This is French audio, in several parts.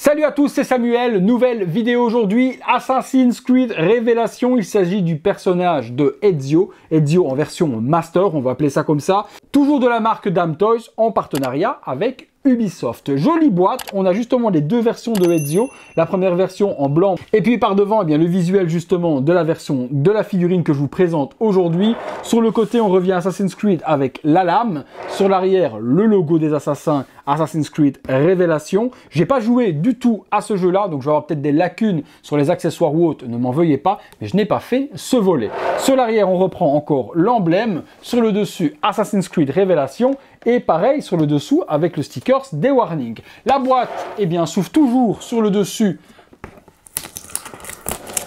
Salut à tous, c'est Samuel, nouvelle vidéo aujourd'hui, Assassin's Creed Révélation. Il s'agit du personnage de Ezio en version Master, on va appeler ça comme ça. Toujours de la marque Damn Toys en partenariat avec Ubisoft. Jolie boîte, on a justement les deux versions de Ezio, la première version en blanc et puis par devant eh bien, le visuel justement de la version de la figurine que je vous présente aujourd'hui. Sur le côté on revient à Assassin's Creed avec la lame, sur l'arrière le logo des assassins Assassin's Creed Révélation. J'ai pas joué du tout à ce jeu là donc je vais avoir peut-être des lacunes sur les accessoires ou autres, ne m'en veuillez pas, mais je n'ai pas fait ce volet. Sur l'arrière on reprend encore l'emblème, sur le dessus Assassin's Creed Révélation. Et pareil sur le dessous avec le sticker des warnings. La boîte, eh bien, s'ouvre toujours sur le dessus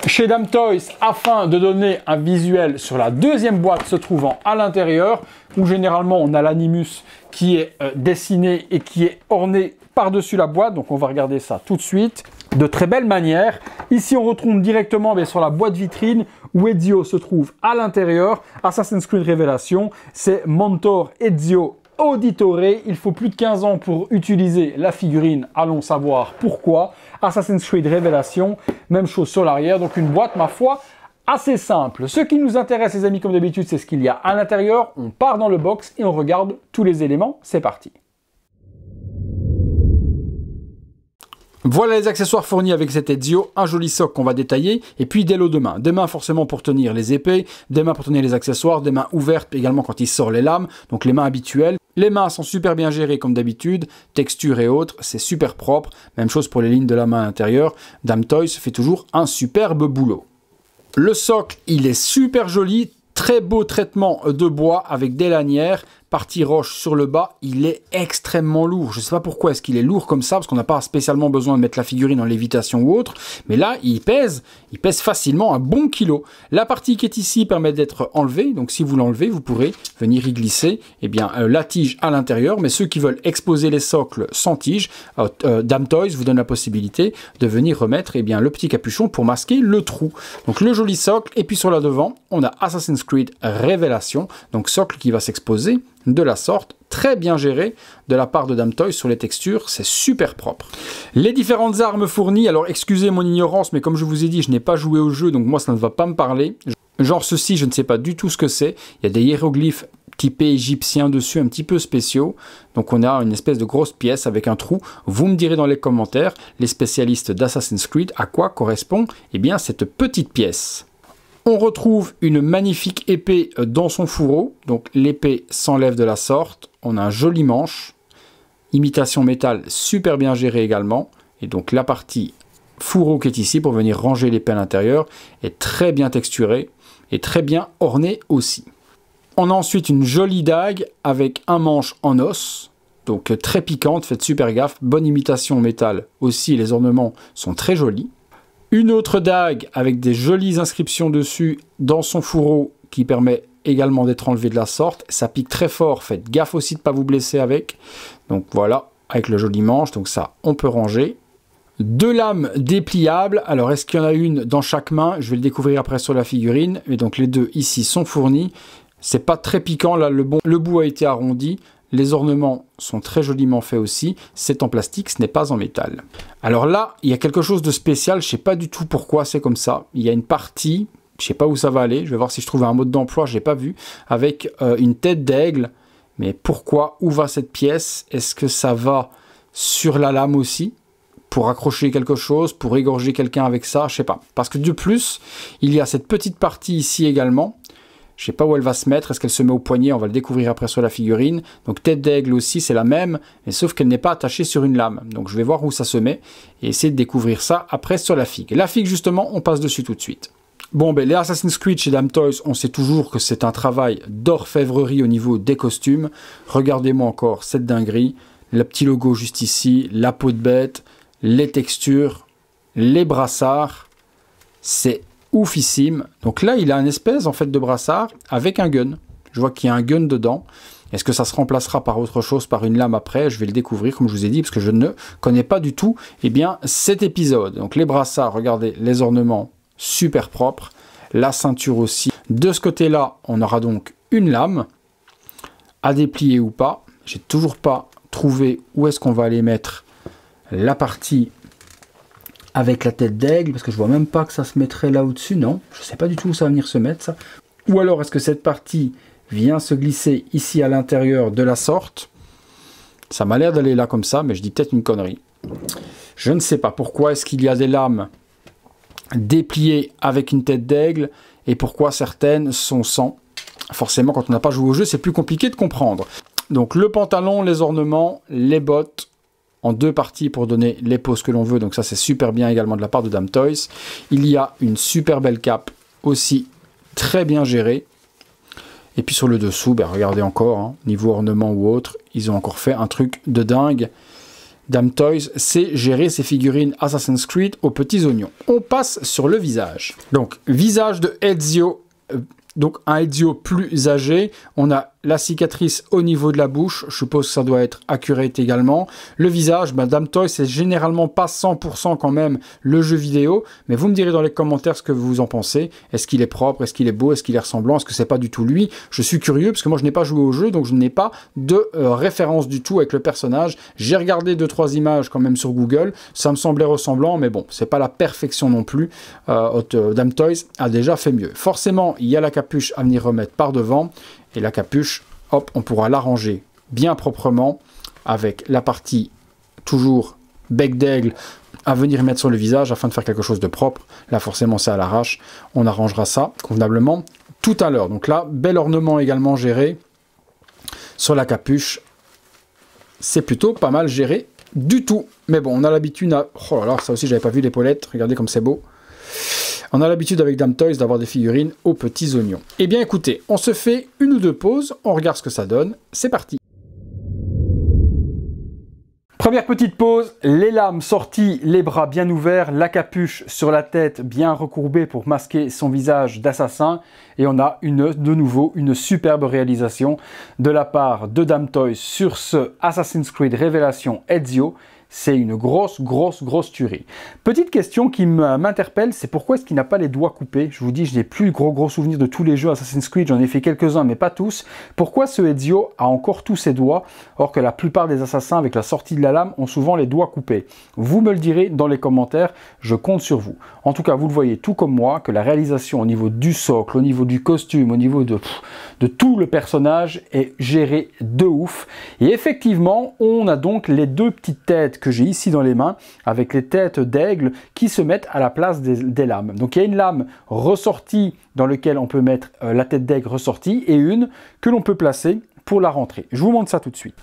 chez Damn Toys afin de donner un visuel sur la deuxième boîte se trouvant à l'intérieur où généralement on a l'animus qui est dessiné et qui est orné par-dessus la boîte. Donc on va regarder ça tout de suite de très belle manière. Ici on retrouve directement sur la boîte vitrine où Ezio se trouve à l'intérieur. Assassin's Creed Révélation, c'est Mentor Ezio Auditore. Il faut plus de 15 ans pour utiliser la figurine, allons savoir pourquoi. Assassin's Creed Révélation, même chose sur l'arrière, donc une boîte ma foi assez simple. Ce qui nous intéresse les amis comme d'habitude c'est ce qu'il y a à l'intérieur. On part dans le box et on regarde tous les éléments, c'est parti. Voilà les accessoires fournis avec cet Ezio, un joli socle qu'on va détailler, et puis des lots de mains. Des mains forcément pour tenir les épées, des mains pour tenir les accessoires, des mains ouvertes également quand il sort les lames, donc les mains habituelles. Les mains sont super bien gérées comme d'habitude, texture et autres, c'est super propre. Même chose pour les lignes de la main à l'intérieur, Damn Toys fait toujours un superbe boulot. Le socle, il est super joli, très beau traitement de bois avec des lanières. Partie roche sur le bas, il est extrêmement lourd. Je ne sais pas pourquoi est-ce qu'il est lourd comme ça, parce qu'on n'a pas spécialement besoin de mettre la figurine en lévitation ou autre, mais là, il pèse facilement un bon kilo. La partie qui est ici permet d'être enlevée, donc si vous l'enlevez, vous pourrez venir y glisser la tige à l'intérieur, mais ceux qui veulent exposer les socles sans tige, Damn Toys vous donne la possibilité de venir remettre le petit capuchon pour masquer le trou. Donc le joli socle, et puis sur la devant, on a Assassin's Creed Révélation, donc socle qui va s'exposer de la sorte, très bien géré de la part de Damn Toys sur les textures, c'est super propre. Les différentes armes fournies, alors excusez mon ignorance, mais comme je vous ai dit, je n'ai pas joué au jeu, donc moi ça ne va pas me parler. Genre ceci, je ne sais pas du tout ce que c'est. Il y a des hiéroglyphes typés égyptiens dessus, un petit peu spéciaux. Donc on a une espèce de grosse pièce avec un trou. Vous me direz dans les commentaires, les spécialistes d'Assassin's Creed, à quoi correspond cette petite pièce. On retrouve une magnifique épée dans son fourreau, donc l'épée s'enlève de la sorte, on a un joli manche, imitation métal super bien gérée également, et donc la partie fourreau qui est ici pour venir ranger l'épée à l'intérieur est très bien texturée et très bien ornée aussi. On a ensuite une jolie dague avec un manche en os, donc très piquante, faites super gaffe, bonne imitation métal aussi, les ornements sont très jolis. Une autre dague avec des jolies inscriptions dessus dans son fourreau qui permet également d'être enlevé de la sorte. Ça pique très fort, faites gaffe aussi de ne pas vous blesser avec. Donc voilà, avec le joli manche, donc ça on peut ranger. Deux lames dépliables, alors est-ce qu'il y en a une dans chaque main? Je vais le découvrir après sur la figurine, mais donc les deux ici sont fournis. C'est pas très piquant, là le bout a été arrondi. Les ornements sont très joliment faits aussi. C'est en plastique, ce n'est pas en métal. Alors là, il y a quelque chose de spécial. Je ne sais pas du tout pourquoi c'est comme ça. Il y a une partie, je ne sais pas où ça va aller. Je vais voir si je trouve un mode d'emploi, je n'ai pas vu. Avec une tête d'aigle. Mais pourquoi? Où va cette pièce? Est-ce que ça va sur la lame aussi? Pour accrocher quelque chose? Pour égorger quelqu'un avec ça? Je ne sais pas. Parce que de plus, il y a cette petite partie ici également. Je ne sais pas où elle va se mettre, est-ce qu'elle se met au poignet, on va le découvrir après sur la figurine. Donc tête d'aigle aussi, c'est la même, mais sauf qu'elle n'est pas attachée sur une lame. Donc je vais voir où ça se met et essayer de découvrir ça après sur la figue. La figue justement, on passe dessus tout de suite. Bon, les Assassin's Creed chez Damn Toys, on sait toujours que c'est un travail d'orfèvrerie au niveau des costumes. Regardez-moi encore cette dinguerie, le petit logo juste ici, la peau de bête, les textures, les brassards, c'est oufissime. Donc là, il a une espèce en fait de brassard avec un gun. Je vois qu'il y a un gun dedans. Est-ce que ça se remplacera par autre chose, par une lame après? Je vais le découvrir, comme je vous ai dit, parce que je ne connais pas du tout cet épisode. Donc les brassards, regardez, les ornements super propres. La ceinture aussi. De ce côté-là, on aura donc une lame à déplier ou pas. J'ai toujours pas trouvé où est-ce qu'on va aller mettre la partie avec la tête d'aigle, parce que je vois même pas que ça se mettrait là au-dessus, non, je sais pas du tout où ça va venir se mettre ça. Ou alors est-ce que cette partie vient se glisser ici à l'intérieur de la sorte? Ça m'a l'air d'aller là comme ça, mais je dis peut-être une connerie. Je ne sais pas pourquoi est-ce qu'il y a des lames dépliées avec une tête d'aigle et pourquoi certaines sont sans. Forcément, quand on n'a pas joué au jeu, c'est plus compliqué de comprendre. Donc le pantalon, les ornements, les bottes, en deux parties pour donner les poses que l'on veut. Donc ça, c'est super bien également de la part de Damn Toys. Il y a une super belle cape aussi, très bien gérée. Et puis sur le dessous, ben regardez encore, hein, niveau ornement ou autre, ils ont encore fait un truc de dingue. Damn Toys sait gérer ses figurines Assassin's Creed aux petits oignons. On passe sur le visage. Donc, visage de Ezio, donc un Ezio plus âgé. On a la cicatrice au niveau de la bouche, je suppose que ça doit être accurate également. Le visage, ben, Damn Toys, c'est généralement pas 100% quand même le jeu vidéo, mais vous me direz dans les commentaires ce que vous en pensez. Est-ce qu'il est propre, est-ce qu'il est beau, est-ce qu'il est ressemblant, est-ce que c'est pas du tout lui? Je suis curieux parce que moi je n'ai pas joué au jeu, donc je n'ai pas de référence du tout avec le personnage. J'ai regardé 2-3 images quand même sur Google, ça me semblait ressemblant, mais bon, c'est pas la perfection non plus. Damn Toys a déjà fait mieux. Forcément, il y a la capuche à venir remettre par devant. Et la capuche, hop, on pourra l'arranger bien proprement avec la partie toujours bec d'aigle à venir mettre sur le visage afin de faire quelque chose de propre. Là, forcément, c'est à l'arrache. On arrangera ça convenablement tout à l'heure. Donc là, bel ornement également géré sur la capuche. C'est plutôt pas mal géré du tout. Mais bon, on a l'habitude à... Oh là là, ça aussi, j'avais pas vu l'épaulette. Regardez comme c'est beau. On a l'habitude avec Damn Toys d'avoir des figurines aux petits oignons. Eh bien écoutez, on se fait une ou deux pauses, on regarde ce que ça donne, c'est parti. Première petite pause, les lames sorties, les bras bien ouverts, la capuche sur la tête bien recourbée pour masquer son visage d'assassin. Et on a de nouveau une superbe réalisation de la part de Damn Toys sur ce Assassin's Creed Révélation Ezio. C'est une grosse tuerie. Petite question qui m'interpelle, c'est pourquoi est-ce qu'il n'a pas les doigts coupés? Je vous dis, je n'ai plus gros souvenir de tous les jeux Assassin's Creed, j'en ai fait quelques-uns, mais pas tous. Pourquoi ce Ezio a encore tous ses doigts, alors que la plupart des assassins, avec la sortie de la lame, ont souvent les doigts coupés? Vous me le direz dans les commentaires, je compte sur vous. En tout cas, vous le voyez tout comme moi, que la réalisation au niveau du socle, au niveau du costume, au niveau de tout le personnage est gérée de ouf. Et effectivement, on a donc les deux petites têtes que j'ai ici dans les mains, avec les têtes d'aigle qui se mettent à la place des lames. Donc il y a une lame ressortie dans laquelle on peut mettre la tête d'aigle ressortie et une que l'on peut placer pour la rentrée. Je vous montre ça tout de suite.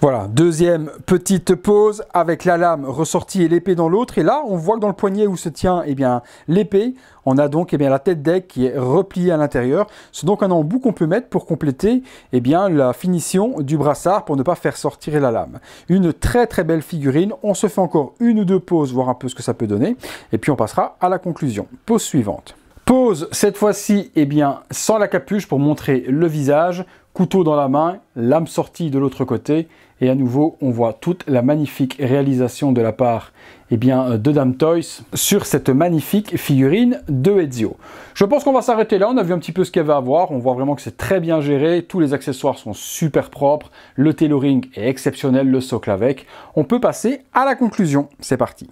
Voilà, deuxième petite pause avec la lame ressortie et l'épée dans l'autre. Et là, on voit que dans le poignet où se tient l'épée, on a donc la tête d'aigle qui est repliée à l'intérieur. C'est donc un embout qu'on peut mettre pour compléter la finition du brassard pour ne pas faire sortir la lame. Une très belle figurine. On se fait encore une ou deux pauses, voir un peu ce que ça peut donner. Et puis on passera à la conclusion. Pause suivante. Pause cette fois-ci sans la capuche pour montrer le visage. Couteau dans la main, lame sortie de l'autre côté, et à nouveau on voit toute la magnifique réalisation de la part de Damn Toys sur cette magnifique figurine de Ezio. Je pense qu'on va s'arrêter là, on a vu un petit peu ce qu'elle va avoir, on voit vraiment que c'est très bien géré, tous les accessoires sont super propres, le tailoring est exceptionnel, le socle avec. On peut passer à la conclusion, c'est parti.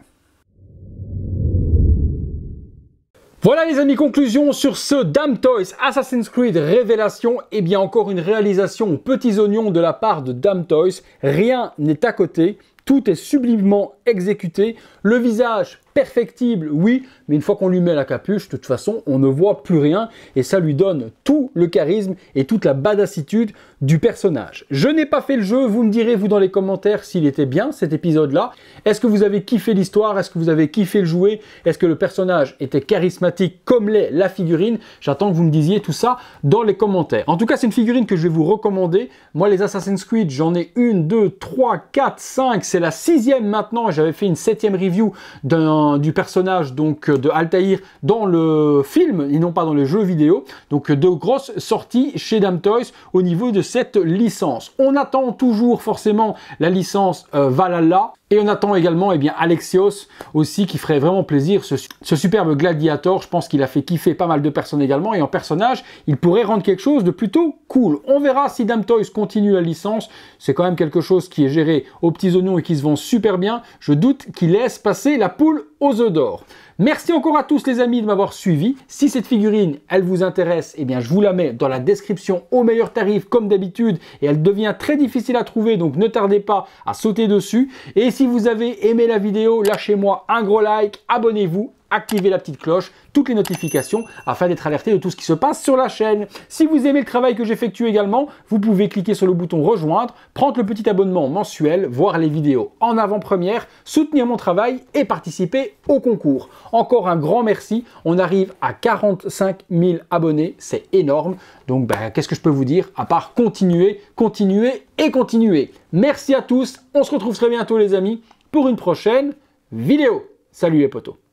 Voilà les amis, conclusion sur ce Damn Toys Assassin's Creed Révélation. Et bien encore une réalisation aux petits oignons de la part de Damn Toys. Rien n'est à côté, tout est sublimement exécuté. Le visage perfectible, oui, mais une fois qu'on lui met la capuche, de toute façon, on ne voit plus rien et ça lui donne tout le charisme et toute la badassitude du personnage. Je n'ai pas fait le jeu, vous me direz vous dans les commentaires s'il était bien cet épisode-là. Est-ce que vous avez kiffé l'histoire? Est-ce que vous avez kiffé le jouer? Est-ce que le personnage était charismatique comme l'est la figurine? J'attends que vous me disiez tout ça dans les commentaires. En tout cas, c'est une figurine que je vais vous recommander. Moi, les Assassin's Creed, j'en ai 1, 2, 3, 4, 5, c'est la 6e maintenant. J'avais fait une 7e review du personnage donc de Altaïr dans le film et non pas dans les jeux vidéo. Donc de grosses sorties chez Damn Toys au niveau de cette licence. On attend toujours forcément la licence Valhalla. Et on attend également Alexios aussi qui ferait vraiment plaisir, ce superbe gladiator. Je pense qu'il a fait kiffer pas mal de personnes également et en personnage, il pourrait rendre quelque chose de plutôt cool. On verra si Damn Toys continue la licence. C'est quand même quelque chose qui est géré aux petits oignons et qui se vend super bien. Je doute qu'il laisse passer la poule aux œufs d'or. Merci encore à tous les amis de m'avoir suivi. Si cette figurine, elle vous intéresse, eh bien je vous la mets dans la description au meilleur tarif comme d'habitude et elle devient très difficile à trouver, donc ne tardez pas à sauter dessus. Et si vous avez aimé la vidéo, lâchez-moi un gros like, abonnez-vous, activez la petite cloche, toutes les notifications afin d'être alerté de tout ce qui se passe sur la chaîne. Si vous aimez le travail que j'effectue également, vous pouvez cliquer sur le bouton rejoindre, prendre le petit abonnement mensuel, voir les vidéos en avant-première, soutenir mon travail et participer au concours. Encore un grand merci, on arrive à 45 000 abonnés, c'est énorme. Donc qu'est-ce que je peux vous dire à part continuer, continuer et continuer. Merci à tous, on se retrouve très bientôt les amis pour une prochaine vidéo. Salut les potos.